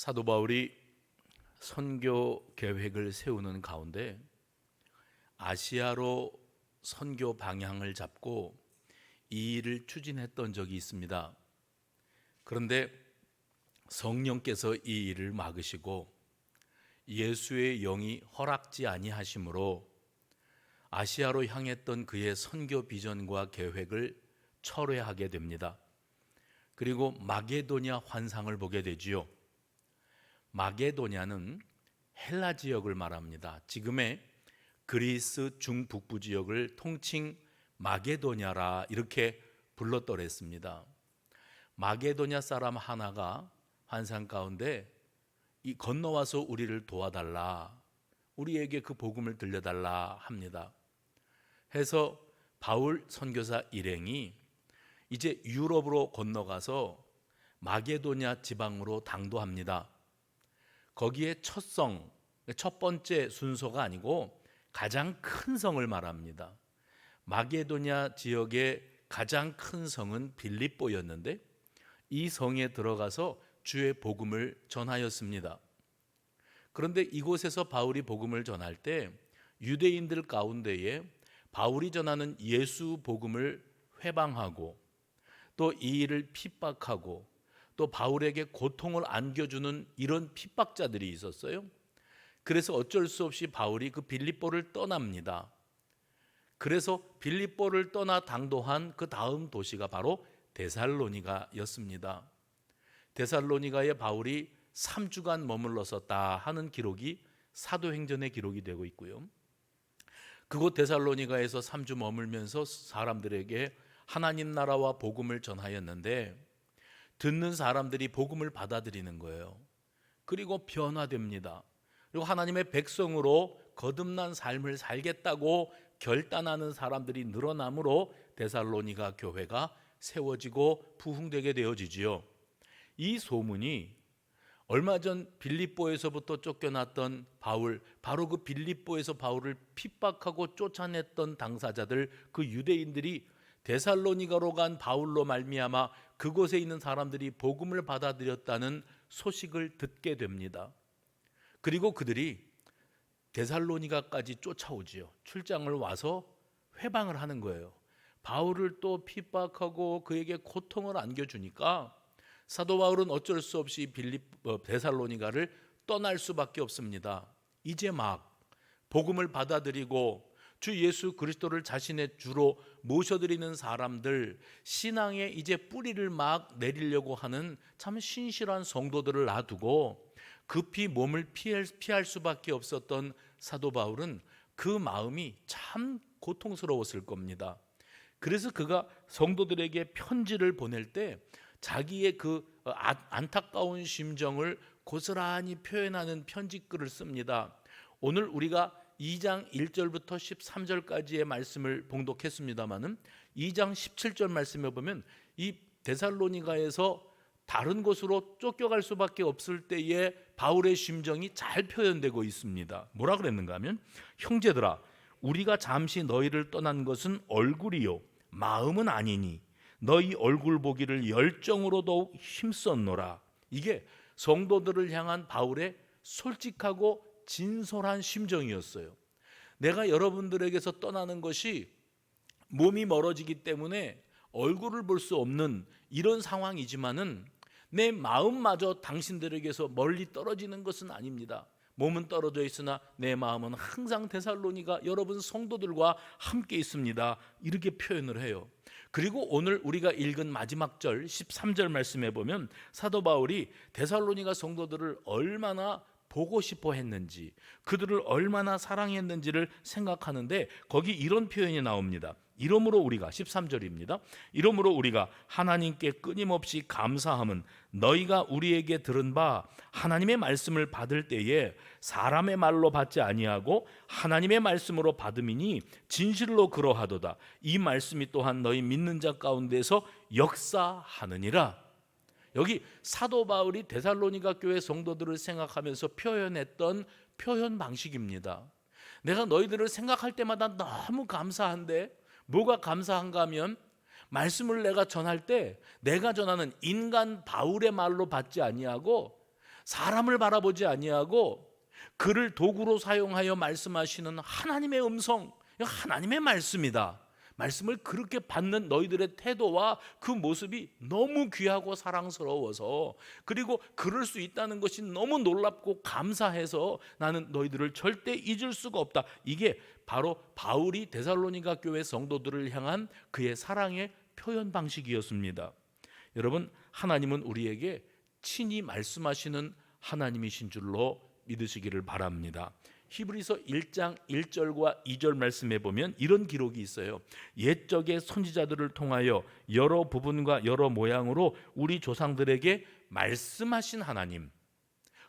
사도 바울이 선교 계획을 세우는 가운데 아시아로 선교 방향을 잡고 이 일을 추진했던 적이 있습니다. 그런데 성령께서 이 일을 막으시고 예수의 영이 허락지 아니하심으로 아시아로 향했던 그의 선교 비전과 계획을 철회하게 됩니다. 그리고 마게도냐 환상을 보게 되지요. 마게도냐는 헬라 지역을 말합니다. 지금의 그리스 중북부 지역을 통칭 마게도냐라 이렇게 불렀더랬습니다. 마게도냐 사람 하나가 환상 가운데 이 건너와서 우리를 도와달라, 우리에게 그 복음을 들려달라 합니다. 해서 바울 선교사 일행이 이제 유럽으로 건너가서 마게도냐 지방으로 당도합니다. 거기에 첫 번째 순서가 아니고 가장 큰 성을 말합니다. 마게도냐 지역의 가장 큰 성은 빌립보였는데 이 성에 들어가서 주의 복음을 전하였습니다. 그런데 이곳에서 바울이 복음을 전할 때 유대인들 가운데에 바울이 전하는 예수 복음을 회방하고 또 이 일을 핍박하고 또 바울에게 고통을 안겨주는 이런 핍박자들이 있었어요. 그래서 어쩔 수 없이 바울이 그 빌립보를 떠납니다. 그래서 빌립보를 떠나 당도한 그 다음 도시가 바로 데살로니가였습니다. 데살로니가에 바울이 3주간 머물렀었다 하는 기록이 사도행전의 기록이 되고 있고요. 그곳 데살로니가에서 3주 머물면서 사람들에게 하나님 나라와 복음을 전하였는데 듣는 사람들이 복음을 받아들이는 거예요. 그리고 변화됩니다. 그리고 하나님의 백성으로 거듭난 삶을 살겠다고 결단하는 사람들이 늘어나므로 데살로니가 교회가 세워지고 부흥되게 되어지지요. 이 소문이 얼마 전 빌립보에서부터 쫓겨났던 바울, 바로 그 빌립보에서 바울을 핍박하고 쫓아냈던 당사자들, 그 유대인들이 데살로니가로 간 바울로 말미암아 그곳에 있는 사람들이 복음을 받아들였다는 소식을 듣게 됩니다. 그리고 그들이 데살로니가까지 쫓아오지요. 출장을 와서 회방을 하는 거예요. 바울을 또 핍박하고 그에게 고통을 안겨주니까 사도 바울은 어쩔 수 없이 데살로니가를 떠날 수밖에 없습니다. 이제 막 복음을 받아들이고 주 예수 그리스도를 자신의 주로 모셔드리는 사람들, 신앙에 이제 뿌리를 막 내리려고 하는 참 신실한 성도들을 놔두고 급히 몸을 피할 수밖에 없었던 사도 바울은 그 마음이 참 고통스러웠을 겁니다. 그래서 그가 성도들에게 편지를 보낼 때 자기의 그 안타까운 심정을 고스란히 표현하는 편지글을 씁니다. 오늘 우리가 2장 1절부터 13절까지의 말씀을 봉독했습니다마는 2장 17절 말씀에 보면 이 데살로니가에서 다른 곳으로 쫓겨갈 수밖에 없을 때의 바울의 심정이 잘 표현되고 있습니다. 뭐라 그랬는가 하면, 형제들아, 우리가 잠시 너희를 떠난 것은 얼굴이요 마음은 아니니 너희 얼굴 보기를 열정으로 더욱 힘썼노라. 이게 성도들을 향한 바울의 솔직하고 진솔한 심정이었어요. 내가 여러분들에게서 떠나는 것이 몸이 멀어지기 때문에 얼굴을 볼 수 없는 이런 상황이지만은 내 마음마저 당신들에게서 멀리 떨어지는 것은 아닙니다. 몸은 떨어져 있으나 내 마음은 항상 데살로니가 여러분 성도들과 함께 있습니다. 이렇게 표현을 해요. 그리고 오늘 우리가 읽은 마지막 절 13절 말씀에 보면 사도 바울이 데살로니가 성도들을 얼마나 보고 싶어 했는지, 그들을 얼마나 사랑했는지를 생각하는데 거기 이런 표현이 나옵니다. 이러므로 우리가, 13절입니다. 이러므로 우리가 하나님께 끊임없이 감사함은 너희가 우리에게 들은 바 하나님의 말씀을 받을 때에 사람의 말로 받지 아니하고 하나님의 말씀으로 받음이니 진실로 그러하도다. 이 말씀이 또한 너희 믿는 자 가운데서 역사하느니라. 여기 사도 바울이 데살로니가 교회 성도들을 생각하면서 표현했던 표현 방식입니다. 내가 너희들을 생각할 때마다 너무 감사한데, 뭐가 감사한가 하면 말씀을 내가 전할 때 내가 전하는 인간 바울의 말로 받지 아니하고 사람을 바라보지 아니하고 그를 도구로 사용하여 말씀하시는 하나님의 음성, 하나님의 말씀이다. 말씀을 그렇게 받는 너희들의 태도와 그 모습이 너무 귀하고 사랑스러워서, 그리고 그럴 수 있다는 것이 너무 놀랍고 감사해서 나는 너희들을 절대 잊을 수가 없다. 이게 바로 바울이 데살로니가 교회 성도들을 향한 그의 사랑의 표현 방식이었습니다. 여러분, 하나님은 우리에게 친히 말씀하시는 하나님이신 줄로 믿으시기를 바랍니다. 히브리서 1장 1절과 2절 말씀에 보면 이런 기록이 있어요. 옛적의 선지자들을 통하여 여러 부분과 여러 모양으로 우리 조상들에게 말씀하신 하나님,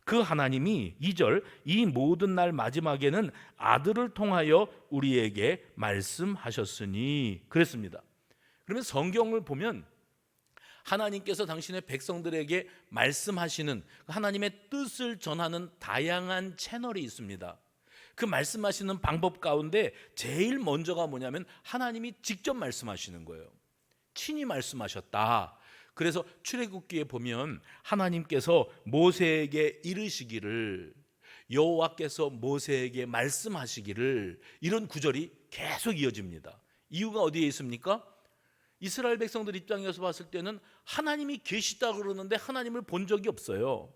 그 하나님이 2절 이 모든 날 마지막에는 아들을 통하여 우리에게 말씀하셨으니 그랬습니다. 그러면 성경을 보면 하나님께서 당신의 백성들에게 말씀하시는 하나님의 뜻을 전하는 다양한 채널이 있습니다. 그 말씀하시는 방법 가운데 제일 먼저가 뭐냐면 하나님이 직접 말씀하시는 거예요. 친히 말씀하셨다. 그래서 출애굽기에 보면 하나님께서 모세에게 이르시기를, 여호와께서 모세에게 말씀하시기를, 이런 구절이 계속 이어집니다. 이유가 어디에 있습니까? 이스라엘 백성들 입장에서 봤을 때는 하나님이 계시다 그러는데 하나님을 본 적이 없어요.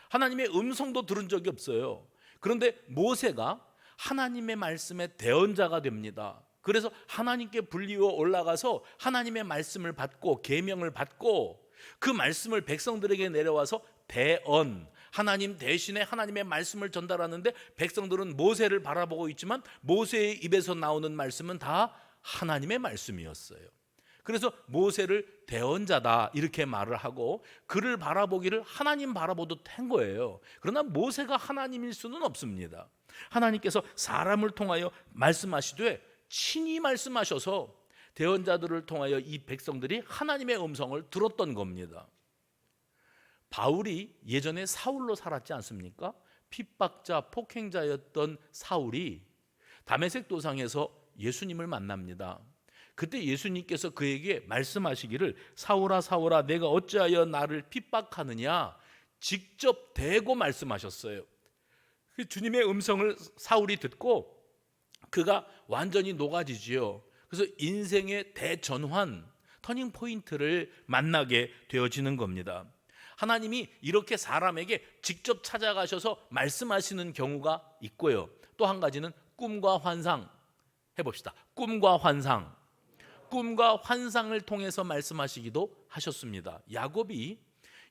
하나님의 음성도 들은 적이 없어요. 그런데 모세가 하나님의 말씀의 대언자가 됩니다. 그래서 하나님께 불리워 올라가서 하나님의 말씀을 받고 계명을 받고 그 말씀을 백성들에게 내려와서 대언, 하나님 대신에 하나님의 말씀을 전달하는데 백성들은 모세를 바라보고 있지만 모세의 입에서 나오는 말씀은 다 하나님의 말씀이었어요. 그래서 모세를 대언자다 이렇게 말을 하고 그를 바라보기를 하나님 바라보도 된 거예요. 그러나 모세가 하나님일 수는 없습니다. 하나님께서 사람을 통하여 말씀하시되 친히 말씀하셔서 대언자들을 통하여 이 백성들이 하나님의 음성을 들었던 겁니다. 바울이 예전에 사울로 살았지 않습니까? 핍박자, 폭행자였던 사울이 다메섹 도상에서 예수님을 만납니다. 그때 예수님께서 그에게 말씀하시기를 사울아 사울아 내가 어찌하여 나를 핍박하느냐 직접 대고 말씀하셨어요. 주님의 음성을 사울이 듣고 그가 완전히 녹아지지요. 그래서 인생의 대전환, 터닝 포인트를 만나게 되어지는 겁니다. 하나님이 이렇게 사람에게 직접 찾아가셔서 말씀하시는 경우가 있고요. 또 한 가지는 꿈과 환상 해봅시다. 꿈과 환상을 통해서 말씀하시기도 하셨습니다. 야곱이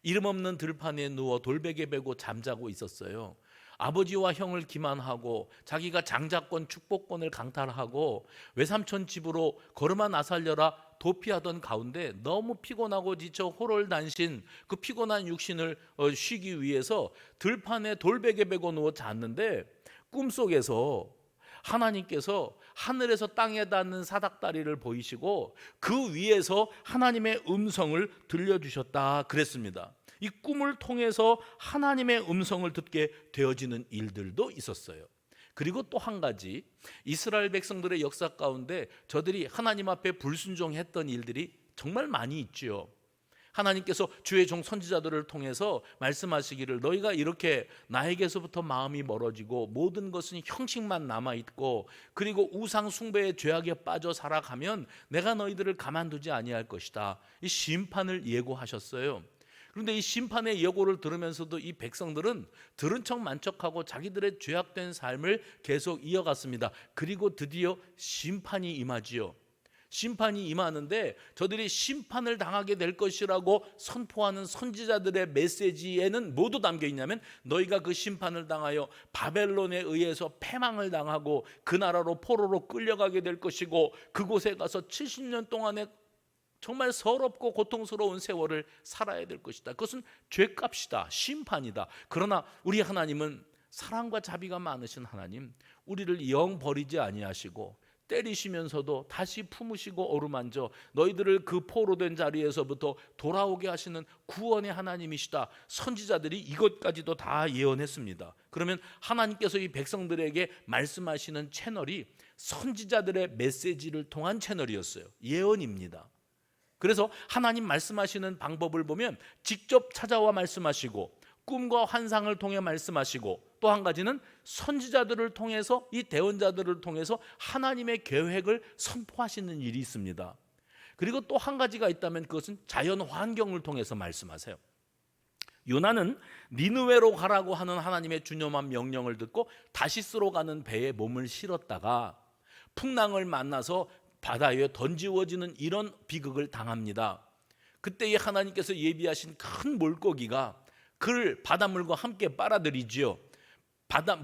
이름 없는 들판에 누워 돌베개 베고 잠자고 있었어요. 아버지와 형을 기만하고 자기가 장자권 축복권을 강탈하고 외삼촌 집으로 걸음아 나살려라 도피하던 가운데 너무 피곤하고 지쳐 호롤단신 그 피곤한 육신을 쉬기 위해서 들판에 돌베개 베고 누워 잤는데 꿈속에서 하나님께서 하늘에서 땅에 닿는 사닥다리를 보이시고 그 위에서 하나님의 음성을 들려주셨다 그랬습니다. 이 꿈을 통해서 하나님의 음성을 듣게 되어지는 일들도 있었어요. 그리고 또 한 가지, 이스라엘 백성들의 역사 가운데 저들이 하나님 앞에 불순종했던 일들이 정말 많이 있지요. 하나님께서 주의 종 선지자들을 통해서 말씀하시기를 너희가 이렇게 나에게서부터 마음이 멀어지고 모든 것은 형식만 남아있고 그리고 우상 숭배의 죄악에 빠져 살아가면 내가 너희들을 가만두지 아니할 것이다. 이 심판을 예고하셨어요. 그런데 이 심판의 예고를 들으면서도 이 백성들은 들은 척 만척하고 자기들의 죄악된 삶을 계속 이어갔습니다. 그리고 드디어 심판이 임하지요. 심판이 임하는데 저들이 심판을 당하게 될 것이라고 선포하는 선지자들의 메시지에는 모두 담겨 있냐면 너희가 그 심판을 당하여 바벨론에 의해서 패망을 당하고 그 나라로 포로로 끌려가게 될 것이고 그곳에 가서 70년 동안의 정말 서럽고 고통스러운 세월을 살아야 될 것이다. 그것은 죄값이다. 심판이다. 그러나 우리 하나님은 사랑과 자비가 많으신 하나님, 우리를 영 버리지 아니하시고 때리시면서도 다시 품으시고 어루만져 너희들을 그 포로된 자리에서부터 돌아오게 하시는 구원의 하나님이시다. 선지자들이 이것까지도 다 예언했습니다. 그러면 하나님께서 이 백성들에게 말씀하시는 채널이 선지자들의 메시지를 통한 채널이었어요. 예언입니다. 그래서 하나님 말씀하시는 방법을 보면 직접 찾아와 말씀하시고 꿈과 환상을 통해 말씀하시고, 또 한 가지는 선지자들을 통해서, 이 대언자들을 통해서 하나님의 계획을 선포하시는 일이 있습니다. 그리고 또 한 가지가 있다면 그것은 자연 환경을 통해서 말씀하세요. 요나는 니느웨로 가라고 하는 하나님의 준엄한 명령을 듣고 다시스로 가는 배에 몸을 실었다가 풍랑을 만나서 바다 위에 던지워지는 이런 비극을 당합니다. 그때에 하나님께서 예비하신 큰 물고기가 그를 바닷물과 함께 빨아들이지요.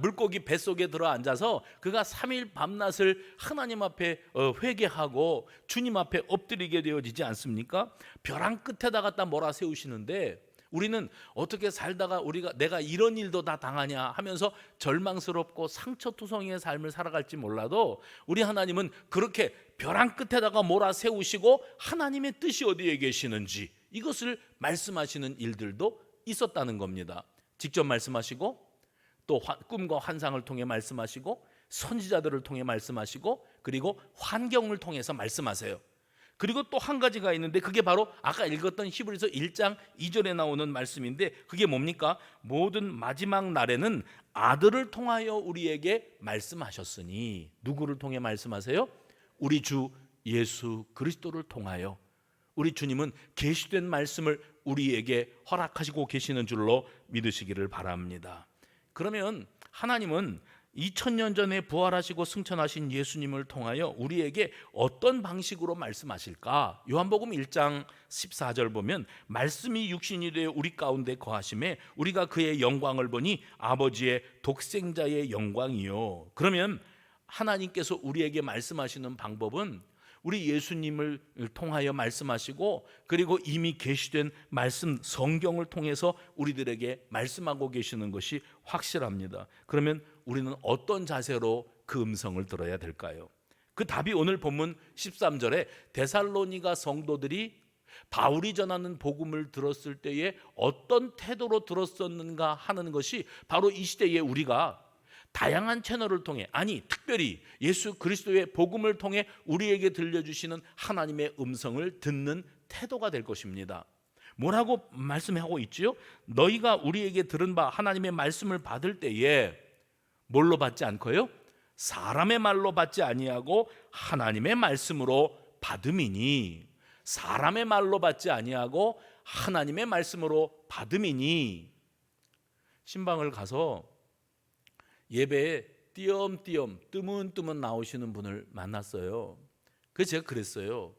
물고기 뱃속에 들어 앉아서 그가 3일 밤낮을 하나님 앞에 회개하고 주님 앞에 엎드리게 되어지지 않습니까? 벼랑 끝에다 갖다 몰아세우시는데, 우리는 어떻게 살다가 내가 이런 일도 다 당하냐 하면서 절망스럽고 상처투성이의 삶을 살아갈지 몰라도, 우리 하나님은 그렇게 벼랑 끝에다가 몰아세우시고 하나님의 뜻이 어디에 계시는지 이것을 말씀하시는 일들도 있었다는 겁니다. 직접 말씀하시고, 또 꿈과 환상을 통해 말씀하시고, 선지자들을 통해 말씀하시고, 그리고 환경을 통해서 말씀하세요. 그리고 또 한 가지가 있는데, 그게 바로 아까 읽었던 히브리서 1장 2절에 나오는 말씀인데, 그게 뭡니까? 모든 마지막 날에는 아들을 통하여 우리에게 말씀하셨으니. 누구를 통해 말씀하세요? 우리 주 예수 그리스도를 통하여. 우리 주님은 계시된 말씀을 우리에게 허락하시고 계시는 줄로 믿으시기를 바랍니다. 그러면 하나님은 2000년 전에 부활하시고 승천하신 예수님을 통하여 우리에게 어떤 방식으로 말씀하실까? 요한복음 1장 14절 보면, 말씀이 육신이 되어 우리 가운데 거하심에 우리가 그의 영광을 보니 아버지의 독생자의 영광이요. 그러면 하나님께서 우리에게 말씀하시는 방법은 우리 예수님을 통하여 말씀하시고, 그리고 이미 계시된 말씀 성경을 통해서 우리들에게 말씀하고 계시는 것이 확실합니다. 그러면 우리는 어떤 자세로 그 음성을 들어야 될까요? 그 답이 오늘 본문 13절에 데살로니가 성도들이 바울이 전하는 복음을 들었을 때에 어떤 태도로 들었었는가 하는 것이 바로 이 시대에 우리가 다양한 채널을 통해, 아니 특별히 예수 그리스도의 복음을 통해 우리에게 들려주시는 하나님의 음성을 듣는 태도가 될 것입니다. 뭐라고 말씀하고 있지요? 너희가 우리에게 들은 바 하나님의 말씀을 받을 때에 뭘로 받지 않고요? 사람의 말로 받지 아니하고 하나님의 말씀으로 받음이니. 사람의 말로 받지 아니하고 하나님의 말씀으로 받음이니. 신방을 가서 예배에 띄엄띄엄 뜨문뜨문 나오시는 분을 만났어요. 그래서 제가 그랬어요.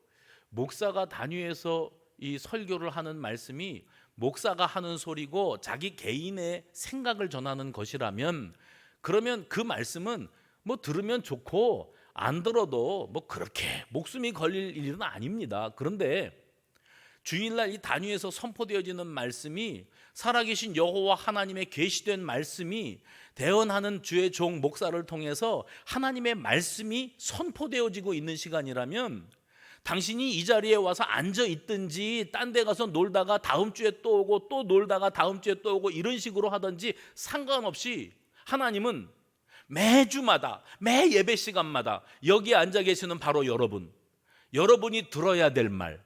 목사가 단위에서 이 설교를 하는 말씀이 목사가 하는 소리고 자기 개인의 생각을 전하는 것이라면, 그러면 그 말씀은 뭐 들으면 좋고 안 들어도 뭐 그렇게 목숨이 걸릴 일은 아닙니다. 그런데 주일날 이 단위에서 선포되어지는 말씀이 살아계신 여호와 하나님의 계시된 말씀이 대언하는 주의 종 목사를 통해서 하나님의 말씀이 선포되어지고 있는 시간이라면, 당신이 이 자리에 와서 앉아 있든지 딴 데 가서 놀다가 다음 주에 또 오고 또 놀다가 다음 주에 또 오고 이런 식으로 하든지 상관없이 하나님은 매주마다 매 예배 시간마다 여기에 앉아 계시는 바로 여러분이 들어야 될 말,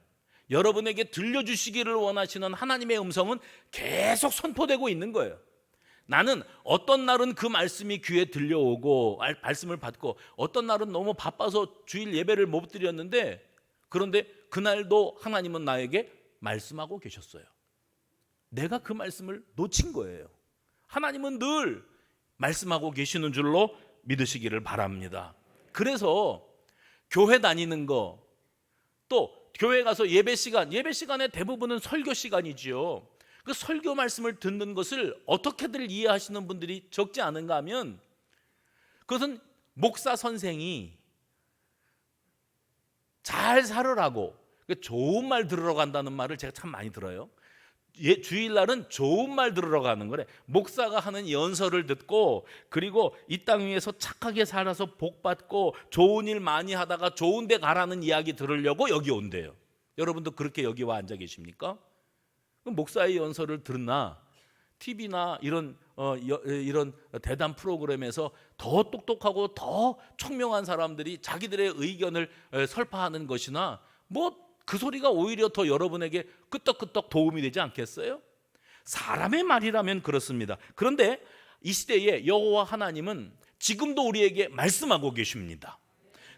여러분에게 들려주시기를 원하시는 하나님의 음성은 계속 선포되고 있는 거예요. 나는 어떤 날은 그 말씀이 귀에 들려오고 말씀을 받고, 어떤 날은 너무 바빠서 주일 예배를 못 드렸는데, 그런데 그날도 하나님은 나에게 말씀하고 계셨어요. 내가 그 말씀을 놓친 거예요. 하나님은 늘 말씀하고 계시는 줄로 믿으시기를 바랍니다. 그래서 교회 다니는 거, 또 교회 가서 예배 시간의 대부분은 설교 시간이지요. 그 설교 말씀을 듣는 것을 어떻게들 이해하시는 분들이 적지 않은가 하면, 그것은 목사 선생이 잘 살으라고 좋은 말 들으러 간다는 말을 제가 참 많이 들어요. 주일날은 좋은 말 들으러 가는 거래. 목사가 하는 연설을 듣고, 그리고 이 땅 위에서 착하게 살아서 복 받고 좋은 일 많이 하다가 좋은 데 가라는 이야기 들으려고 여기 온대요. 여러분도 그렇게 여기 와 앉아 계십니까? 그럼 목사의 연설을 들으나 TV나 이런 대담 프로그램에서 더 똑똑하고 더 총명한 사람들이 자기들의 의견을 설파하는 것이나, 뭐 그 소리가 오히려 더 여러분에게 끄떡끄떡 도움이 되지 않겠어요? 사람의 말이라면 그렇습니다. 그런데 이 시대에 여호와 하나님은 지금도 우리에게 말씀하고 계십니다.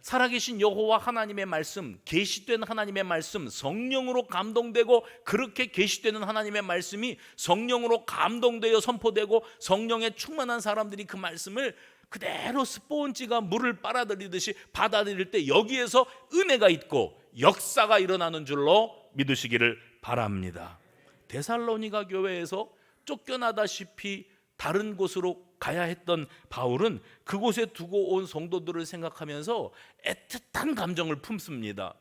살아계신 여호와 하나님의 말씀, 계시된 하나님의 말씀, 성령으로 감동되고 그렇게 계시되는 하나님의 말씀이 성령으로 감동되어 선포되고 성령에 충만한 사람들이 그 말씀을 그대로 스폰지가 물을 빨아들이듯이 받아들일 때 여기에서 은혜가 있고 역사가 일어나는 줄로 믿으시기를 바랍니다. 데살로니가 교회에서 쫓겨나다시피 다른 곳으로 가야 했던 바울은 그곳에 두고 온 성도들을 생각하면서 애틋한 감정을 품습니다.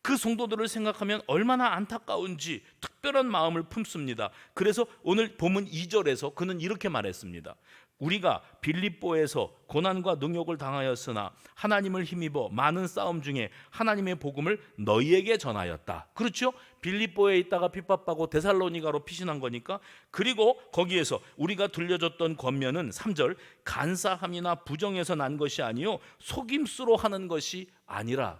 그 성도들을 생각하면 얼마나 안타까운지 특별한 마음을 품습니다. 그래서 오늘 본문 2절에서 그는 이렇게 말했습니다. 우리가 빌립보에서 고난과 능욕을 당하였으나 하나님을 힘입어 많은 싸움 중에 하나님의 복음을 너희에게 전하였다. 그렇죠? 빌립보에 있다가 핍박받고 데살로니가로 피신한 거니까. 그리고 거기에서 우리가 들려줬던 권면은 3절 간사함이나 부정에서 난 것이 아니요 속임수로 하는 것이 아니라.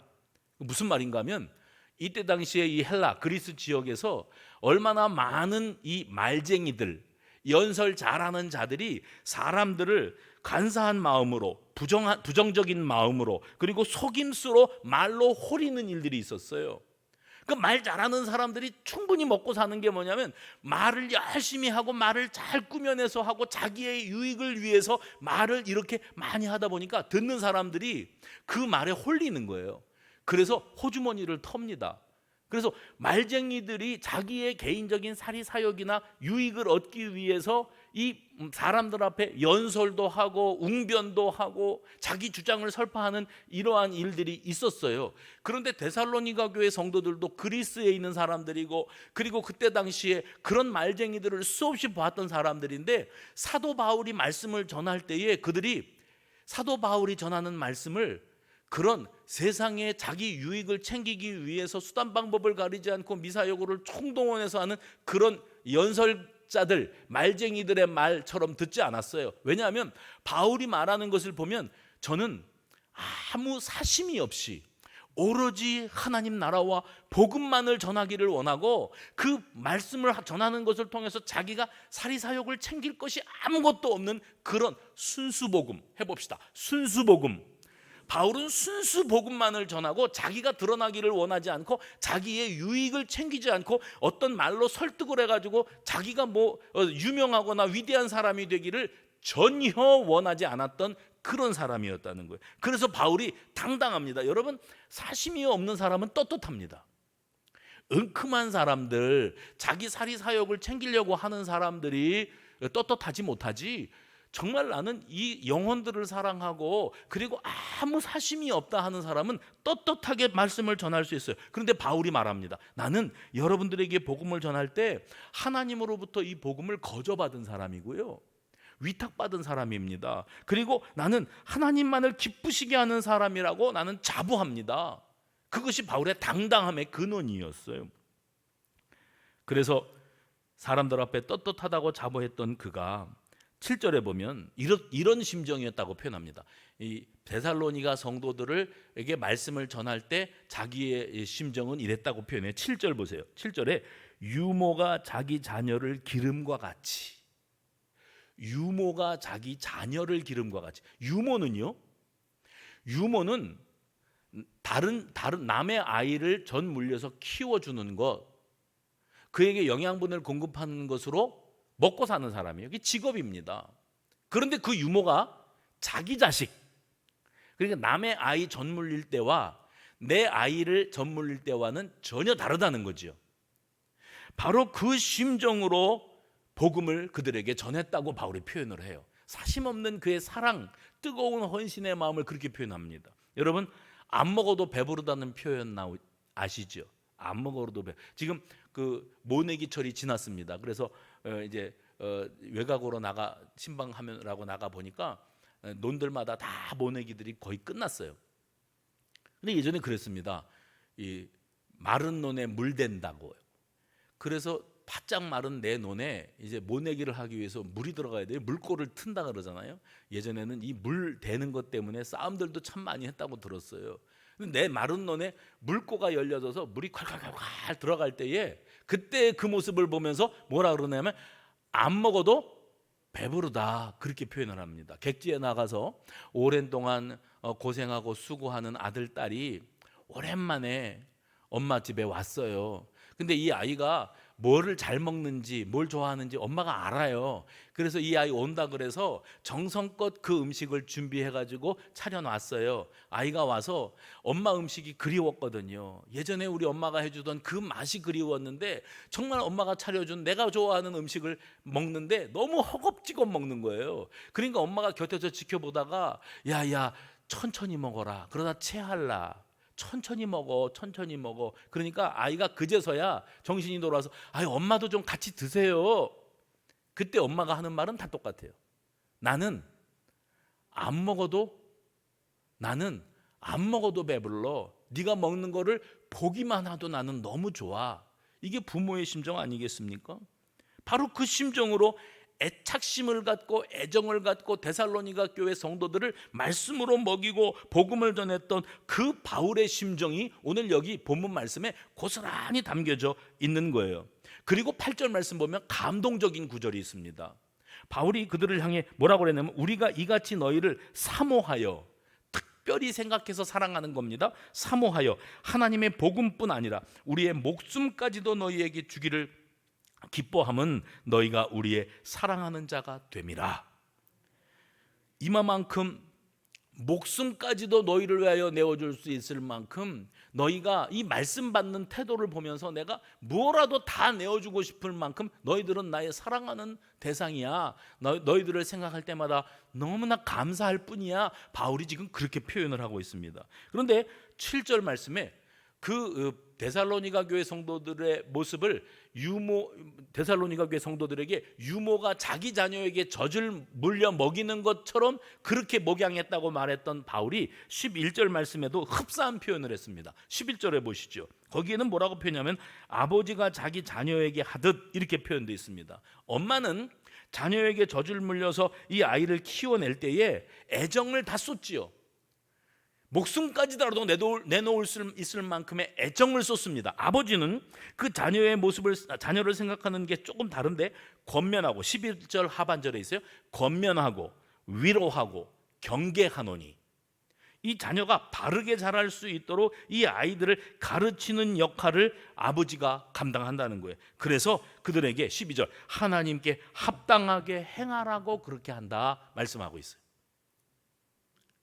무슨 말인가 하면 이때 당시에 이 헬라 그리스 지역에서 얼마나 많은 이 말쟁이들, 연설 잘하는 자들이 사람들을 간사한 마음으로, 부정적인 마음으로, 그리고 속임수로 말로 호리는 일들이 있었어요. 그 말 잘하는 사람들이 충분히 먹고 사는 게 뭐냐면 말을 열심히 하고 말을 잘 꾸며내서 하고 자기의 유익을 위해서 말을 이렇게 많이 하다 보니까 듣는 사람들이 그 말에 홀리는 거예요. 그래서 호주머니를 텁니다. 그래서 말쟁이들이 자기의 개인적인 사리사욕이나 유익을 얻기 위해서 이 사람들 앞에 연설도 하고 웅변도 하고 자기 주장을 설파하는 이러한 일들이 있었어요. 그런데 데살로니가 교회 성도들도 그리스에 있는 사람들이고 그리고 그때 당시에 그런 말쟁이들을 수없이 보았던 사람들인데 사도 바울이 말씀을 전할 때에 그들이 사도 바울이 전하는 말씀을 그런 세상에 자기 유익을 챙기기 위해서 수단 방법을 가리지 않고 미사여구를 총동원해서 하는 그런 연설자들, 말쟁이들의 말처럼 듣지 않았어요. 왜냐하면 바울이 말하는 것을 보면 저는 아무 사심이 없이 오로지 하나님 나라와 복음만을 전하기를 원하고 그 말씀을 전하는 것을 통해서 자기가 사리사욕을 챙길 것이 아무것도 없는 그런 순수복음, 해봅시다. 순수복음. 바울은 순수 복음만을 전하고 자기가 드러나기를 원하지 않고 자기의 유익을 챙기지 않고 어떤 말로 설득을 해가지고 자기가 유명하거나 위대한 사람이 되기를 전혀 원하지 않았던 그런 사람이었다는 거예요. 그래서 바울이 당당합니다. 여러분, 사심이 없는 사람은 떳떳합니다. 은큼한 사람들, 자기 사리사욕을 챙기려고 하는 사람들이 떳떳하지 못하지, 정말 나는 이 영혼들을 사랑하고 그리고 아무 사심이 없다 하는 사람은 떳떳하게 말씀을 전할 수 있어요. 그런데 바울이 말합니다. 나는 여러분들에게 복음을 전할 때 하나님으로부터 이 복음을 거저받은 사람이고요, 위탁받은 사람입니다. 그리고 나는 하나님만을 기쁘시게 하는 사람이라고 나는 자부합니다. 그것이 바울의 당당함의 근원이었어요. 그래서 사람들 앞에 떳떳하다고 자부했던 그가 7절에 보면 이런 심정이었다고 표현합니다. 이 데살로니가 성도들에게 말씀을 전할 때 자기의 심정은 이랬다고 표현해요. 7절 보세요. 7절에 유모가 자기 자녀를 기름과 같이, 유모가 자기 자녀를 기름과 같이. 유모는 다른 남의 아이를 전 물려서 키워주는 것, 그에게 영양분을 공급하는 것으로 먹고 사는 사람이에요. 이게 직업입니다. 그런데 그 유모가 자기 자식, 그러니까 남의 아이 전 물릴 때와 내 아이를 전 물릴 때와는 전혀 다르다는 거죠. 바로 그 심정으로 복음을 그들에게 전했다고 바울이 표현을 해요. 사심 없는 그의 사랑, 뜨거운 헌신의 마음을 그렇게 표현합니다. 여러분, 안 먹어도 배부르다는 표현 아시죠? 안 먹어도 지금 그 모내기철이 지났습니다. 그래서 이제 외곽으로 신방하면라고 나가 보니까 논들마다 다 모내기들이 거의 끝났어요. 근데 예전에 그랬습니다. 이 마른 논에 물 댄다고요. 그래서 바짝 마른 내 논에 이제 모내기를 하기 위해서 물이 들어가야 돼요. 물꼬를 튼다 그러잖아요. 예전에는 이 물 대는 것 때문에 싸움들도 참 많이 했다고 들었어요. 근데 내 마른 논에 물꼬가 열려져서 물이 콸콸콸콸 들어갈 때에 그때 그 모습을 보면서 뭐라 그러냐면 안 먹어도 배부르다 그렇게 표현을 합니다. 객지에 나가서 오랜 동안 고생하고 수고하는 아들, 딸이 오랜만에 엄마 집에 왔어요. 근데 이 아이가 뭐를 잘 먹는지 뭘 좋아하는지 엄마가 알아요. 그래서 이 아이 온다 그래서 정성껏 그 음식을 준비해가지고 차려놨어요. 아이가 와서 엄마 음식이 그리웠거든요. 예전에 우리 엄마가 해주던 그 맛이 그리웠는데 정말 엄마가 차려준 내가 좋아하는 음식을 먹는데 너무 허겁지겁 먹는 거예요. 그러니까 엄마가 곁에서 지켜보다가 야야 천천히 먹어라, 그러다 체할라, 천천히 먹어, 천천히 먹어. 그러니까 아이가 그제서야 정신이 돌아와서 아이 엄마도 좀 같이 드세요. 그때 엄마가 하는 말은 다 똑같아요. 나는 안 먹어도 배불러. 네가 먹는 거를 보기만 해도 나는 너무 좋아. 이게 부모의 심정 아니겠습니까? 바로 그 심정으로 애착심을 갖고 애정을 갖고 데살로니가 교회 성도들을 말씀으로 먹이고 복음을 전했던 그 바울의 심정이 오늘 여기 본문 말씀에 고스란히 담겨져 있는 거예요. 그리고 8절 말씀 보면 감동적인 구절이 있습니다. 바울이 그들을 향해 뭐라고 그랬냐면 우리가 이같이 너희를 사모하여, 특별히 생각해서 사랑하는 겁니다. 사모하여 하나님의 복음뿐 아니라 우리의 목숨까지도 너희에게 주기를 기뻐함은 너희가 우리의 사랑하는 자가 됨이라. 이마만큼 목숨까지도 너희를 위하여 내어줄 수 있을 만큼 너희가 이 말씀 받는 태도를 보면서 내가 뭐라도 다 내어주고 싶을 만큼 너희들은 나의 사랑하는 대상이야. 너희들을 생각할 때마다 너무나 감사할 뿐이야. 바울이 지금 그렇게 표현을 하고 있습니다. 그런데 7절 말씀에 그 데살로니가 교회 성도들의 모습을 데살로니가 교회 성도들에게 유모가 자기 자녀에게 젖을 물려 먹이는 것처럼 그렇게 목양했다고 말했던 바울이 11절 말씀에도 흡사한 표현을 했습니다. 11절에 보시죠. 거기에는 뭐라고 표현하면 아버지가 자기 자녀에게 하듯 이렇게 표현되어 있습니다. 엄마는 자녀에게 젖을 물려서 이 아이를 키워낼 때에 애정을 다 쏟지요. 목숨까지라도 내놓을 수 있을 만큼의 애정을 쏟습니다. 아버지는 그 자녀를 생각하는 게 조금 다른데 권면하고, 11절 하반절에 있어요. 권면하고 위로하고 경계하노니, 이 자녀가 바르게 자랄 수 있도록 이 아이들을 가르치는 역할을 아버지가 감당한다는 거예요. 그래서 그들에게 12절 하나님께 합당하게 행하라고 그렇게 한다 말씀하고 있어요.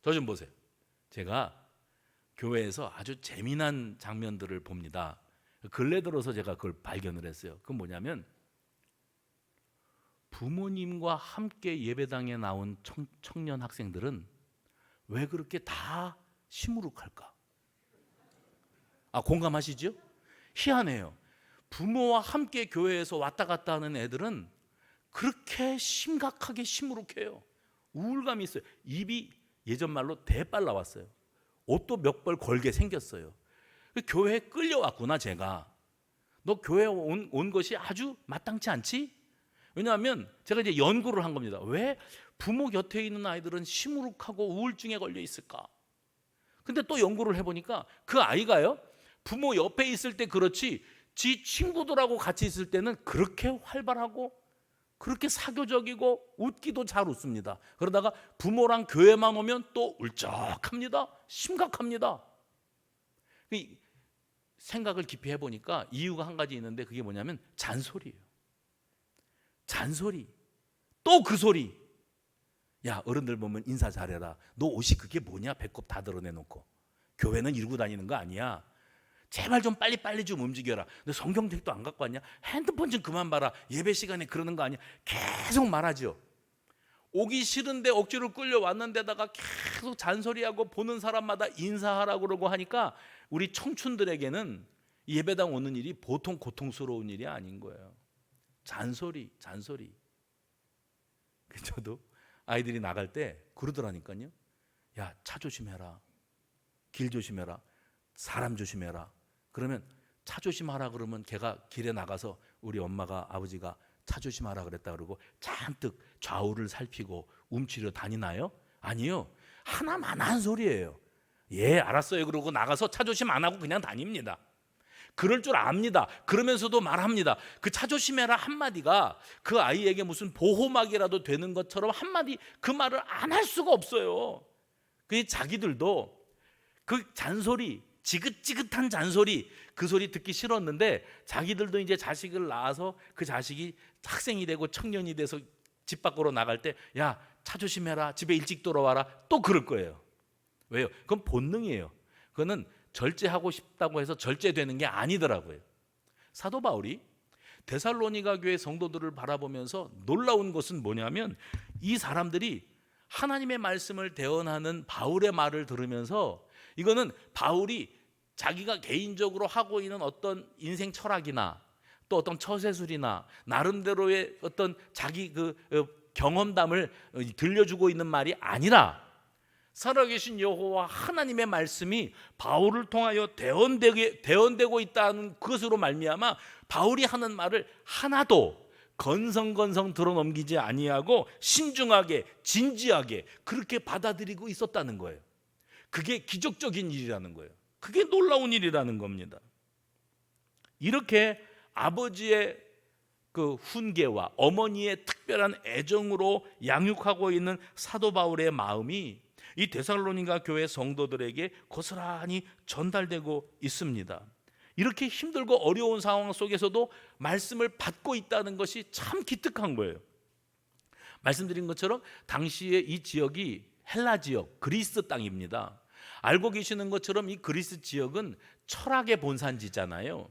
저 좀 보세요. 제가 교회에서 아주 재미난 장면들을 봅니다. 근래 들어서 제가 그걸 발견을 했어요. 그건 뭐냐면 부모님과 함께 예배당에 나온 청년 학생들은 왜 그렇게 다 시무룩할까? 공감하시죠? 희한해요. 부모와 함께 교회에서 왔다 갔다 하는 애들은 그렇게 심각하게 시무룩해요. 우울감이 있어요. 입이 예전 말로 대빨 나왔어요. 옷도 몇 벌 걸게 생겼어요. 교회에 끌려왔구나 제가. 너 교회에 온 것이 아주 마땅치 않지? 왜냐하면 제가 이제 연구를 한 겁니다. 왜 부모 곁에 있는 아이들은 시무룩하고 우울증에 걸려 있을까? 근데 또 연구를 해보니까 그 아이가요, 부모 옆에 있을 때 그렇지 지 친구들하고 같이 있을 때는 그렇게 활발하고 그렇게 사교적이고 웃기도 잘 웃습니다. 그러다가 부모랑 교회만 오면 또 울적합니다. 심각합니다. 생각을 깊이 해보니까 이유가 한 가지 있는데 그게 뭐냐면 잔소리예요. 잔소리. 또 그 소리. 야, 어른들 보면 인사 잘해라. 너 옷이 그게 뭐냐? 배꼽 다 드러내놓고. 교회는 이러고 다니는 거 아니야. 제발 좀 빨리빨리 좀 움직여라. 너 성경책도 안 갖고 왔냐? 핸드폰 좀 그만 봐라. 예배 시간에 그러는 거 아니야? 계속 말하죠. 오기 싫은데 억지로 끌려왔는데다가 계속 잔소리하고 보는 사람마다 인사하라고 그러고 하니까 우리 청춘들에게는 예배당 오는 일이 보통 고통스러운 일이 아닌 거예요. 잔소리. 저도 아이들이 나갈 때 그러더라니까요. 야, 차 조심해라. 길 조심해라. 사람 조심해라. 그러면 차 조심하라 그러면 걔가 길에 나가서 우리 엄마가 아버지가 차 조심하라 그랬다 그러고 잔뜩 좌우를 살피고 움츠려 다니나요? 아니요. 하나만 한 소리예요. 예, 알았어요. 그러고 나가서 차 조심 안 하고 그냥 다닙니다. 그럴 줄 압니다. 그러면서도 말합니다. 그 차 조심해라 한마디가 그 아이에게 무슨 보호막이라도 되는 것처럼 한마디 그 말을 안 할 수가 없어요. 그 자기들도 그 잔소리, 지긋지긋한 잔소리, 그 소리 듣기 싫었는데 자기들도 이제 자식을 낳아서 그 자식이 학생이 되고 청년이 돼서 집 밖으로 나갈 때 야, 차 조심해라, 집에 일찍 돌아와라, 또 그럴 거예요. 왜요? 그건 본능이에요. 그거는 절제하고 싶다고 해서 절제되는 게 아니더라고요. 사도 바울이 데살로니가 교회 성도들을 바라보면서 놀라운 것은 뭐냐면 이 사람들이 하나님의 말씀을 대언하는 바울의 말을 들으면서 이거는 바울이 자기가 개인적으로 하고 있는 어떤 인생 철학이나 또 어떤 처세술이나 나름대로의 어떤 자기 그 경험담을 들려주고 있는 말이 아니라 살아계신 여호와 하나님의 말씀이 바울을 통하여 대언되고 있다는 그것으로 말미암아 바울이 하는 말을 하나도 건성건성 들어넘기지 아니하고 신중하게 진지하게 그렇게 받아들이고 있었다는 거예요. 그게 기적적인 일이라는 거예요. 그게 놀라운 일이라는 겁니다. 이렇게 아버지의 그 훈계와 어머니의 특별한 애정으로 양육하고 있는 사도 바울의 마음이 이 데살로니가 교회 성도들에게 고스란히 전달되고 있습니다. 이렇게 힘들고 어려운 상황 속에서도 말씀을 받고 있다는 것이 참 기특한 거예요. 말씀드린 것처럼 당시에 이 지역이 헬라 지역, 그리스 땅입니다. 알고 계시는 것처럼 이 그리스 지역은 철학의 본산지잖아요.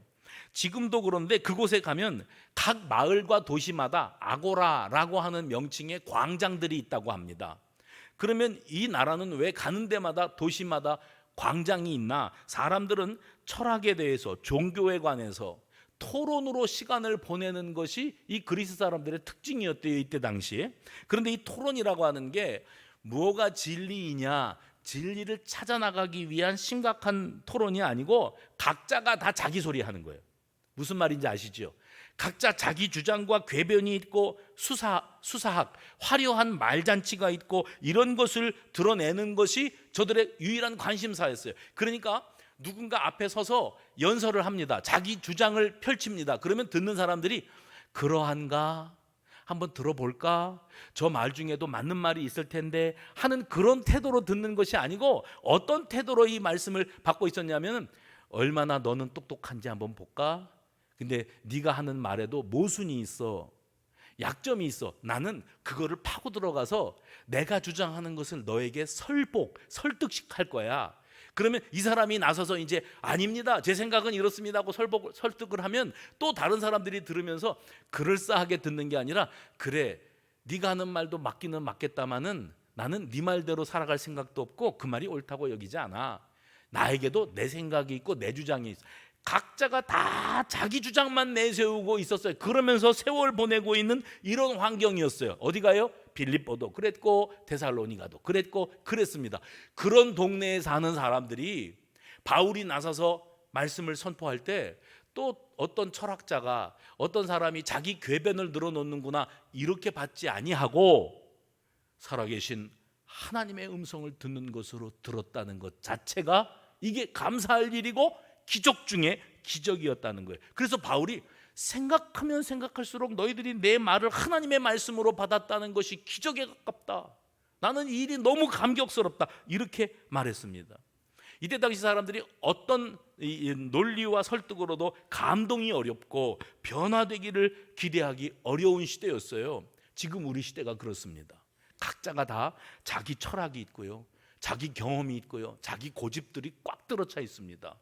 지금도 그런데 그곳에 가면 각 마을과 도시마다 아고라라고 하는 명칭의 광장들이 있다고 합니다. 그러면 이 나라는 왜 가는 데마다 도시마다 광장이 있나? 사람들은 철학에 대해서 종교에 관해서 토론으로 시간을 보내는 것이 이 그리스 사람들의 특징이었대요, 이때 당시에. 그런데 이 토론이라고 하는 게 뭐가 진리이냐, 진리를 찾아 나가기 위한 심각한 토론이 아니고 각자가 다 자기 소리 하는 거예요. 무슨 말인지 아시죠? 각자 자기 주장과 궤변이 있고 수사학, 화려한 말잔치가 있고 이런 것을 드러내는 것이 저들의 유일한 관심사였어요. 그러니까 누군가 앞에 서서 연설을 합니다. 자기 주장을 펼칩니다. 그러면 듣는 사람들이 그러한가? 한번 들어볼까? 저 말 중에도 맞는 말이 있을 텐데 하는 그런 태도로 듣는 것이 아니고 어떤 태도로 이 말씀을 받고 있었냐면 얼마나 너는 똑똑한지 한번 볼까? 근데 네가 하는 말에도 모순이 있어, 약점이 있어. 나는 그거를 파고 들어가서 내가 주장하는 것을 너에게 설득할 거야. 그러면 이 사람이 나서서 이제 아닙니다, 제 생각은 이렇습니다 하고 설득을 하면 또 다른 사람들이 들으면서 그럴싸하게 듣는 게 아니라 그래, 네가 하는 말도 맞기는 맞겠다마는 나는 네 말대로 살아갈 생각도 없고 그 말이 옳다고 여기지 않아. 나에게도 내 생각이 있고 내 주장이 있어. 각자가 다 자기 주장만 내세우고 있었어요. 그러면서 세월 보내고 있는 이런 환경이었어요. 어디 가요? 빌립보도 그랬고 데살로니가도 그랬고 그랬습니다. 그런 동네에 사는 사람들이 바울이 나서서 말씀을 선포할 때 또 어떤 철학자가 어떤 사람이 자기 궤변을 늘어놓는구나 이렇게 받지 아니하고 살아계신 하나님의 음성을 듣는 것으로 들었다는 것 자체가 이게 감사할 일이고 기적 중에 기적이었다는 거예요. 그래서 바울이 생각하면 생각할수록 너희들이 내 말을 하나님의 말씀으로 받았다는 것이 기적에 가깝다. 나는 이 일이 너무 감격스럽다. 이렇게 말했습니다. 이때 당시 사람들이 어떤 논리와 설득으로도 감동이 어렵고 변화되기를 기대하기 어려운 시대였어요. 지금 우리 시대가 그렇습니다. 각자가 다 자기 철학이 있고요, 자기 경험이 있고요, 자기 고집들이 꽉 들어차 있습니다.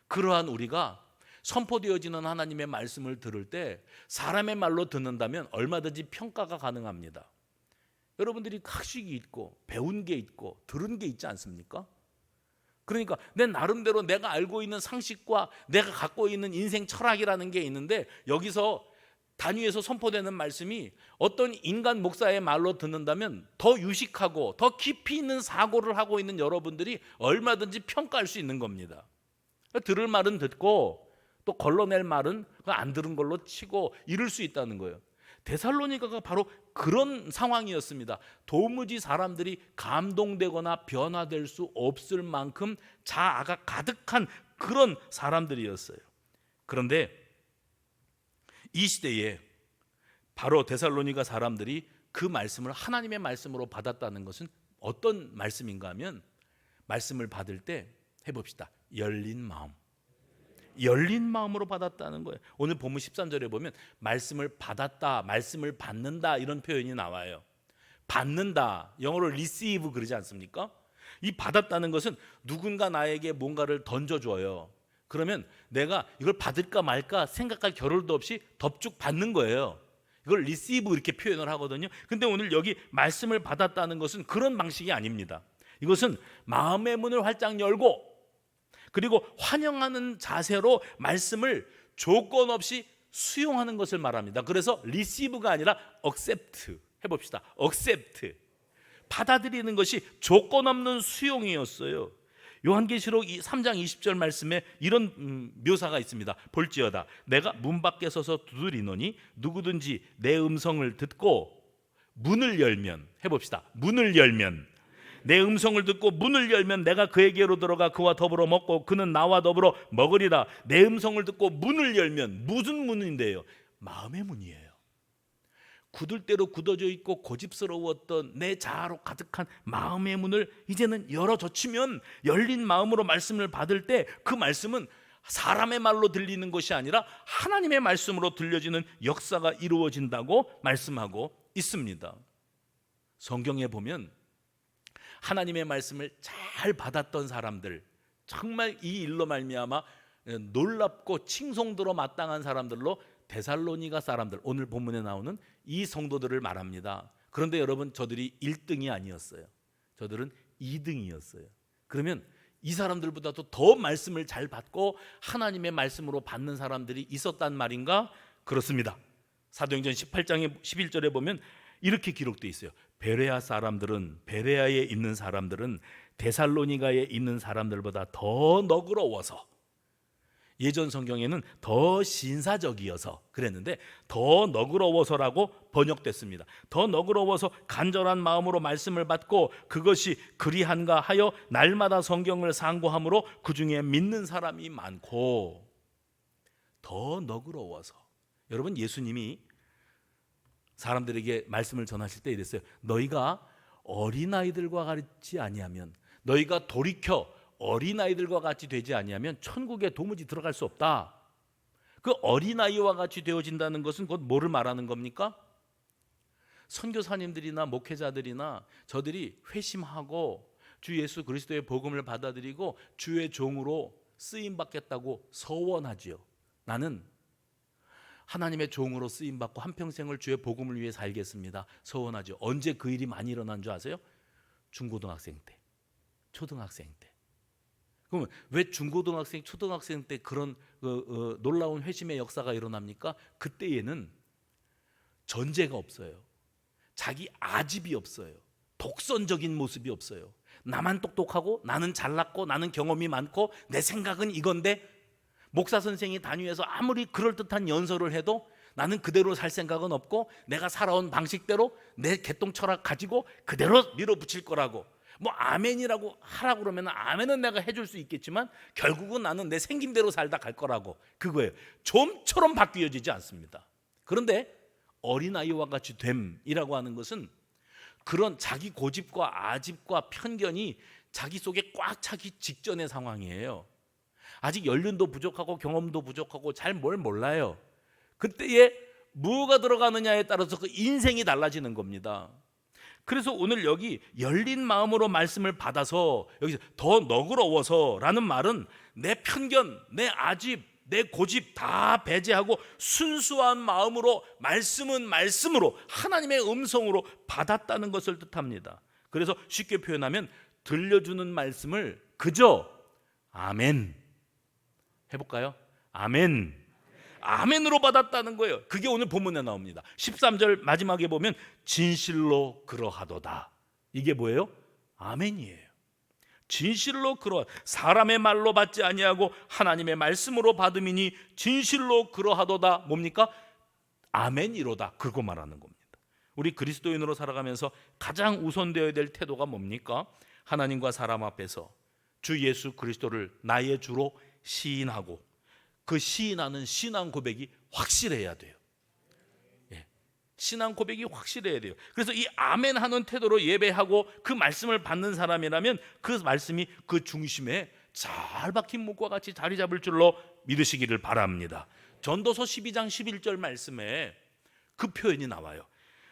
그러한 우리가 선포되어지는 하나님의 말씀을 들을 때 사람의 말로 듣는다면 얼마든지 평가가 가능합니다. 여러분들이 학식이 있고 배운 게 있고 들은 게 있지 않습니까? 그러니까 내 나름대로 내가 알고 있는 상식과 내가 갖고 있는 인생 철학이라는 게 있는데 여기서 단위에서 선포되는 말씀이 어떤 인간 목사의 말로 듣는다면 더 유식하고 더 깊이 있는 사고를 하고 있는 여러분들이 얼마든지 평가할 수 있는 겁니다. 들을 말은 듣고 또 걸러낼 말은 안 들은 걸로 치고 이럴 수 있다는 거예요. 데살로니가가 바로 그런 상황이었습니다. 도무지 사람들이 감동되거나 변화될 수 없을 만큼 자아가 가득한 그런 사람들이었어요. 그런데 이 시대에 바로 데살로니가 사람들이 그 말씀을 하나님의 말씀으로 받았다는 것은 어떤 말씀인가 하면, 말씀을 받을 때 해봅시다. 열린 마음으로 받았다는 거예요. 오늘 본문 13절에 보면 말씀을 받았다, 말씀을 받는다 이런 표현이 나와요. 받는다, 영어로 receive 그러지 않습니까? 이 받았다는 것은 누군가 나에게 뭔가를 던져줘요. 그러면 내가 이걸 받을까 말까 생각할 겨를도 없이 덥죽 받는 거예요. 이걸 receive 이렇게 표현을 하거든요. 근데 오늘 여기 말씀을 받았다는 것은 그런 방식이 아닙니다. 이것은 마음의 문을 활짝 열고, 그리고 환영하는 자세로 말씀을 조건 없이 수용하는 것을 말합니다. 그래서 receive가 아니라 accept 해봅시다. accept, 받아들이는 것이 조건 없는 수용이었어요. 요한계시록 3장 20절 말씀에 이런 묘사가 있습니다. 볼지어다 내가 문 밖에 서서 두드리노니 누구든지 내 음성을 듣고 문을 열면, 해봅시다. 문을 열면, 내 음성을 듣고 문을 열면 내가 그에게로 들어가 그와 더불어 먹고 그는 나와 더불어 먹으리라. 내 음성을 듣고 문을 열면, 무슨 문인데요? 마음의 문이에요. 굳을 대로 굳어져 있고 고집스러웠던 내 자아로 가득한 마음의 문을 이제는 열어젖히면, 열린 마음으로 말씀을 받을 때 그 말씀은 사람의 말로 들리는 것이 아니라 하나님의 말씀으로 들려지는 역사가 이루어진다고 말씀하고 있습니다. 성경에 보면 하나님의 말씀을 잘 받았던 사람들, 정말 이 일로 말미암아 놀랍고 칭송들어 마땅한 사람들로 데살로니가 사람들, 오늘 본문에 나오는 이 성도들을 말합니다. 그런데 여러분, 저들이 1등이 아니었어요. 저들은 2등이었어요. 그러면 이 사람들보다도 더 말씀을 잘 받고 하나님의 말씀으로 받는 사람들이 있었단 말인가? 그렇습니다. 사도행전 18장의 11절에 보면 이렇게 기록되어 있어요. 베레아에 있는 사람들은 데살로니가에 있는 사람들보다 더 너그러워서, 예전 성경에는 더 신사적이어서 그랬는데 더 너그러워서라고 번역됐습니다. 더 너그러워서 간절한 마음으로 말씀을 받고 그것이 그리한가 하여 날마다 성경을 상고함으로 그 중에 믿는 사람이 많고. 더 너그러워서. 여러분, 예수님이 사람들에게 말씀을 전하실 때 이랬어요. 너희가 어린아이들과 같이 아니하면, 너희가 돌이켜 어린아이들과 같이 되지 아니하면 천국에 도무지 들어갈 수 없다. 그 어린아이와 같이 되어진다는 것은 곧 뭐를 말하는 겁니까? 선교사님들이나 목회자들이나 저들이 회심하고 주 예수 그리스도의 복음을 받아들이고 주의 종으로 쓰임받겠다고 서원하지요. 나는 하나님의 종으로 쓰임받고 한평생을 주의 복음을 위해 살겠습니다. 서원하죠. 언제 그 일이 많이 일어난 줄 아세요? 중고등학생 때, 초등학생 때. 그러면 왜 중고등학생, 초등학생 때 그런 놀라운 회심의 역사가 일어납니까? 그때에는 전제가 없어요. 자기 아집이 없어요. 독선적인 모습이 없어요. 나만 똑똑하고 나는 잘났고 나는 경험이 많고 내 생각은 이건데, 목사 선생이 단위에서 아무리 그럴듯한 연설을 해도 나는 그대로 살 생각은 없고 내가 살아온 방식대로 내 개똥 철학 가지고 그대로 밀어붙일 거라고, 뭐 아멘이라고 하라고 그러면 아멘은 내가 해줄 수 있겠지만 결국은 나는 내 생김대로 살다 갈 거라고, 그거예요. 좀처럼 바뀌어지지 않습니다. 그런데 어린아이와 같이 됨이라고 하는 것은 그런 자기 고집과 아집과 편견이 자기 속에 꽉 차기 직전의 상황이에요. 아직 연륜도 부족하고 경험도 부족하고 잘 뭘 몰라요. 그때에 뭐가 들어가느냐에 따라서 그 인생이 달라지는 겁니다. 그래서 오늘 여기 열린 마음으로 말씀을 받아서, 여기서 더 너그러워서 라는 말은 내 편견, 내 아집, 내 고집 다 배제하고 순수한 마음으로 말씀은 말씀으로 하나님의 음성으로 받았다는 것을 뜻합니다. 그래서 쉽게 표현하면 들려주는 말씀을 그저 아멘 해볼까요? 아멘, 아멘으로 받았다는 거예요. 그게 오늘 본문에 나옵니다. 13절 마지막에 보면 진실로 그러하도다. 이게 뭐예요? 아멘이에요. 진실로 그러, 사람의 말로 받지 아니하고 하나님의 말씀으로 받음이니 진실로 그러하도다. 뭡니까? 아멘이로다. 그거 말하는 겁니다. 우리 그리스도인으로 살아가면서 가장 우선되어야 될 태도가 뭡니까? 하나님과 사람 앞에서 주 예수 그리스도를 나의 주로 시인하고 그 시인하는 신앙 고백이 확실해야 돼요. 예. 신앙 고백이 확실해야 돼요. 그래서 이 아멘 하는 태도로 예배하고 그 말씀을 받는 사람이라면 그 말씀이 그 중심에 잘 박힌 목과 같이 자리 잡을 줄로 믿으시기를 바랍니다. 전도서 12장 11절 말씀에 그 표현이 나와요.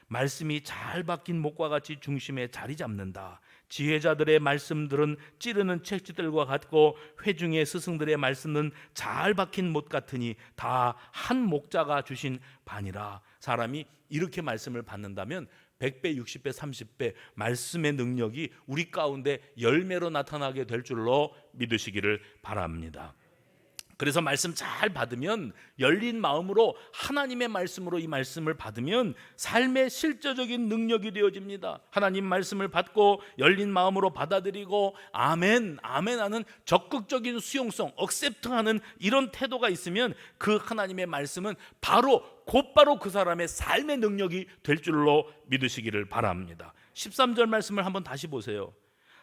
말씀이 잘 박힌 목과 같이 중심에 자리 잡는다. 지혜자들의 말씀들은 찌르는 채찍들과 같고 회중의 스승들의 말씀은 잘 박힌 못 같으니 다 한 목자가 주신 바니라. 사람이 이렇게 말씀을 받는다면 100배, 60배, 30배 말씀의 능력이 우리 가운데 열매로 나타나게 될 줄로 믿으시기를 바랍니다. 그래서 말씀 잘 받으면, 열린 마음으로 하나님의 말씀으로 이 말씀을 받으면 삶의 실제적인 능력이 되어집니다. 하나님 말씀을 받고 열린 마음으로 받아들이고 아멘, 아멘 하는 적극적인 수용성, 억셉트하는 이런 태도가 있으면 그 하나님의 말씀은 곧바로 그 사람의 삶의 능력이 될 줄로 믿으시기를 바랍니다. 13절 말씀을 한번 다시 보세요.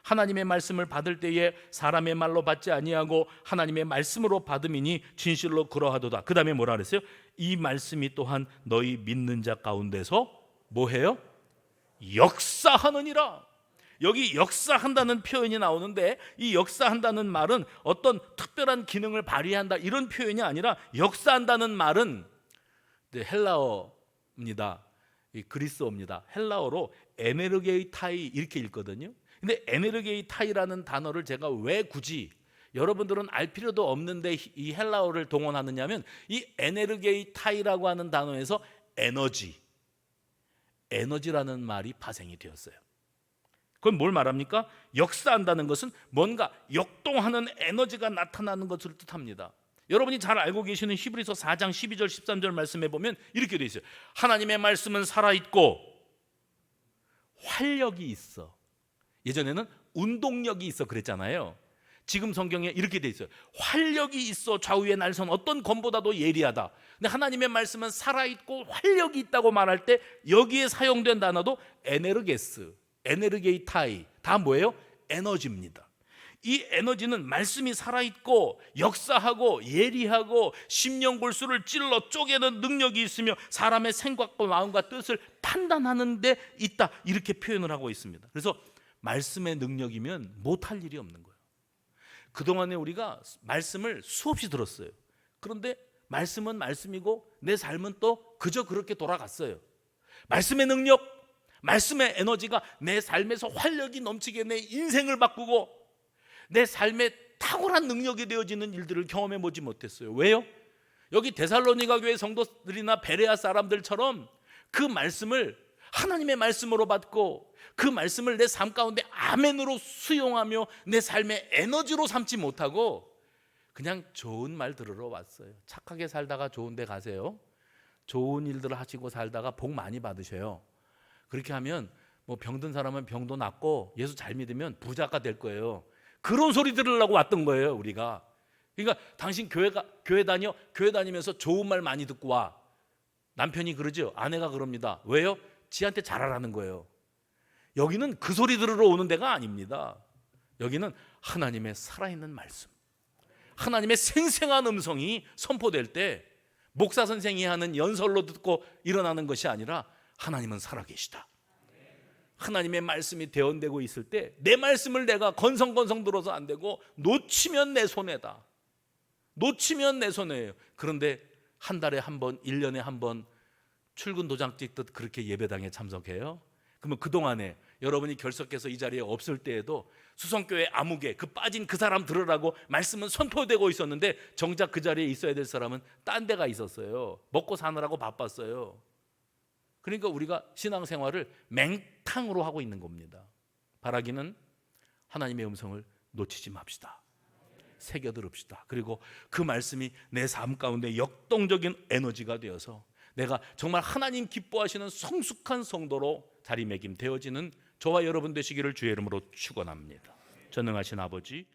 하나님의 말씀을 받을 때에 사람의 말로 받지 아니하고 하나님의 말씀으로 받음이니 진실로 그러하도다. 그 다음에 뭐라 그랬어요? 이 말씀이 또한 너희 믿는 자 가운데서 뭐해요? 역사하느니라. 여기 역사한다는 표현이 나오는데 이 역사한다는 말은 어떤 특별한 기능을 발휘한다 이런 표현이 아니라 역사한다는 말은 헬라어입니다. 그리스어입니다. 헬라어로 에네르게이타이 이렇게 읽거든요. 근데 에네르게이타이라는 단어를 제가 왜 굳이 여러분들은 알 필요도 없는데 이 헬라어를 동원하느냐면 이 에네르게이타이라고 하는 단어에서 에너지라는 말이 파생이 되었어요. 그건 뭘 말합니까? 역사한다는 것은 뭔가 역동하는 에너지가 나타나는 것을 뜻합니다. 여러분이 잘 알고 계시는 히브리서 4장 12절 13절 말씀에 보면 이렇게 돼 있어요. 하나님의 말씀은 살아있고 활력이 있어. 예전에는 운동력이 있어 그랬잖아요. 지금 성경에 이렇게 돼 있어요. 활력이 있어 좌우의 날선 어떤 검보다도 예리하다. 근데 하나님의 말씀은 살아있고 활력이 있다고 말할 때 여기에 사용된 단어도 에네르게스, 에네르게이타이 다 뭐예요? 에너지입니다. 이 에너지는 말씀이 살아있고 역사하고 예리하고 심령골수를 찔러 쪼개는 능력이 있으며 사람의 생각과 마음과 뜻을 판단하는 데 있다 이렇게 표현을 하고 있습니다. 그래서 말씀의 능력이면 못할 일이 없는 거예요. 그동안에 우리가 말씀을 수없이 들었어요. 그런데 말씀은 말씀이고 내 삶은 또 그저 그렇게 돌아갔어요. 말씀의 능력, 말씀의 에너지가 내 삶에서 활력이 넘치게 내 인생을 바꾸고 내 삶에 탁월한 능력이 되어지는 일들을 경험해 보지 못했어요. 왜요? 여기 데살로니가 교회 성도들이나 베레아 사람들처럼 그 말씀을 하나님의 말씀으로 받고 그 말씀을 내 삶 가운데 아멘으로 수용하며 내 삶의 에너지로 삼지 못하고 그냥 좋은 말 들으러 왔어요. 착하게 살다가 좋은 데 가세요. 좋은 일들을 하시고 살다가 복 많이 받으셔요. 그렇게 하면 뭐 병든 사람은 병도 낫고 예수 잘 믿으면 부자가 될 거예요. 그런 소리 들으려고 왔던 거예요, 우리가. 그러니까 당신 교회 다니면서 좋은 말 많이 듣고 와. 남편이 그러죠. 아내가 그럽니다. 왜요? 지한테 잘하라는 거예요. 여기는 그 소리 들으러 오는 데가 아닙니다. 여기는 하나님의 살아있는 말씀, 하나님의 생생한 음성이 선포될 때 목사 선생이 하는 연설로 듣고 일어나는 것이 아니라 하나님은 살아계시다. 하나님의 말씀이 대언되고 있을 때 내 말씀을 내가 건성건성 들어서 안 되고 놓치면 내 손해다. 놓치면 내 손해예요. 그런데 한 달에 한 번, 1년에 한 번 출근 도장 찍듯 그렇게 예배당에 참석해요. 그러면 그동안에 여러분이 결석해서 이 자리에 없을 때에도 수성교회 아무개 그 빠진 그 사람 들으라고 말씀은 선포되고 있었는데 정작 그 자리에 있어야 될 사람은 딴 데가 있었어요. 먹고 사느라고 바빴어요. 그러니까 우리가 신앙생활을 맹탕으로 하고 있는 겁니다. 바라기는 하나님의 음성을 놓치지 맙시다. 새겨 들읍시다. 그리고 그 말씀이 내 삶 가운데 역동적인 에너지가 되어서 내가 정말 하나님 기뻐하시는 성숙한 성도로 자리매김 되어지는 저와 여러분 되시기를 주의 이름으로 축원합니다. 전능하신 아버지,